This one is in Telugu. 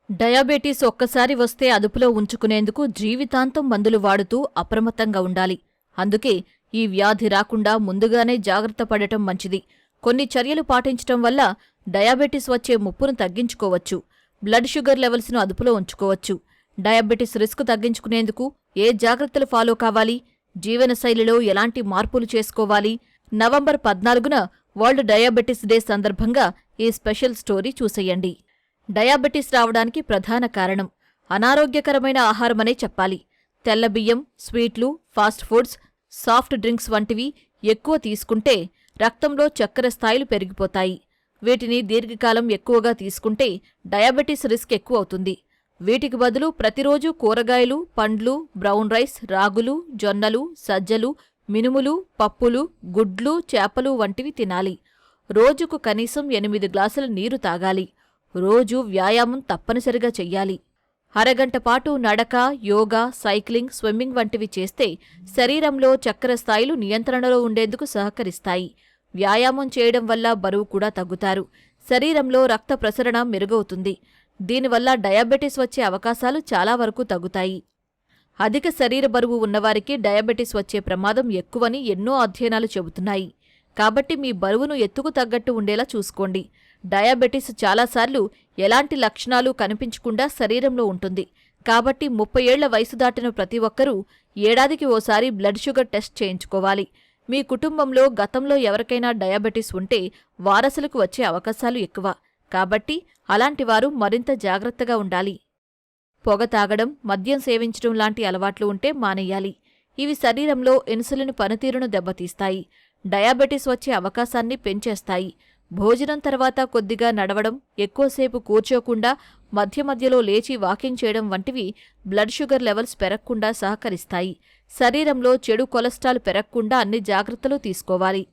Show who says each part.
Speaker 1: డయాబెటీస్ ఒక్కసారి వస్తే అదుపులో ఉంచుకునేందుకు జీవితాంతం మందులు వాడుతూ అప్రమత్తంగా ఉండాలి. అందుకే ఈ వ్యాధి రాకుండా ముందుగానే జాగ్రత్త పడటం మంచిది. కొన్ని చర్యలు పాటించటం వల్ల డయాబెటీస్ వచ్చే ముప్పును తగ్గించుకోవచ్చు. బ్లడ్ షుగర్ లెవెల్స్ను అదుపులో ఉంచుకోవచ్చు. డయాబెటీస్ రిస్క్ తగ్గించుకునేందుకు ఏ జాగ్రత్తలు ఫాలో కావాలి, జీవనశైలిలో ఎలాంటి మార్పులు చేసుకోవాలి? నవంబర్ 14న వరల్డ్ డయాబెటీస్ డే సందర్భంగా ఈ స్పెషల్ స్టోరీ చూసేయండి. డయాబెటీస్ రావడానికి ప్రధాన కారణం అనారోగ్యకరమైన ఆహారమనే చెప్పాలి. తెల్ల బియ్యం, స్వీట్లు, ఫాస్ట్ ఫుడ్స్, సాఫ్ట్ డ్రింక్స్ వంటివి ఎక్కువ తీసుకుంటే రక్తంలో చక్కెర స్థాయిలు పెరిగిపోతాయి. వీటిని దీర్ఘకాలం ఎక్కువగా తీసుకుంటే డయాబెటీస్ రిస్క్ ఎక్కువవుతుంది. వీటికి బదులు ప్రతిరోజు కూరగాయలు, పండ్లు, బ్రౌన్ రైస్, రాగులు, జొన్నలు, సజ్జలు, మినుములు, పప్పులు, గుడ్లు, చేపలు వంటివి తినాలి. రోజుకు కనీసం 8 గ్లాసుల నీరు తాగాలి. రోజూ వ్యాయామం తప్పనిసరిగా చెయ్యాలి. అరగంట పాటు నడక, యోగా, సైక్లింగ్, స్విమ్మింగ్ వంటివి చేస్తే శరీరంలో చక్కెర స్థాయిలు నియంత్రణలో ఉండేందుకు సహకరిస్తాయి. వ్యాయామం చేయడం వల్ల బరువు కూడా తగ్గుతారు. శరీరంలో రక్త ప్రసరణ మెరుగవుతుంది. దీనివల్ల డయాబెటీస్ వచ్చే అవకాశాలు చాలా వరకు తగ్గుతాయి. అధిక శరీర బరువు ఉన్నవారికి డయాబెటీస్ వచ్చే ప్రమాదం ఎక్కువని ఎన్నో అధ్యయనాలు చెబుతున్నాయి. కాబట్టి మీ బరువును ఎత్తుకు తగ్గట్టు ఉండేలా చూసుకోండి. డయాబెటీస్ చాలాసార్లు ఎలాంటి లక్షణాలు కనిపించకుండా శరీరంలో ఉంటుంది. కాబట్టి 30 ఏళ్ల వయసు దాటిన ప్రతి ఒక్కరూ ఏడాదికి ఓసారి బ్లడ్ షుగర్ టెస్ట్ చేయించుకోవాలి. మీ కుటుంబంలో గతంలో ఎవరికైనా డయాబెటీస్ ఉంటే వారసులకు వచ్చే అవకాశాలు ఎక్కువ. కాబట్టి అలాంటివారు మరింత జాగ్రత్తగా ఉండాలి. పొగ తాగడం, మద్యం సేవించడం లాంటి అలవాట్లు ఉంటే మానేయాలి. ఇవి శరీరంలో ఇన్సులిన్ పనితీరును దెబ్బతీస్తాయి. డయాబెటీస్ వచ్చే అవకాశాన్ని పెంచేస్తాయి. భోజనం తర్వాత కొద్దిగా నడవడం, ఎక్కువసేపు కూర్చోకుండా మధ్య మధ్యలో లేచి వాకింగ్ చేయడం వంటివి బ్లడ్ షుగర్ లెవెల్స్ పెరగకుండా సహకరిస్తాయి. శరీరంలో చెడు కొలెస్ట్రాల్ పెరగకుండా అన్ని జాగ్రత్తలు తీసుకోవాలి.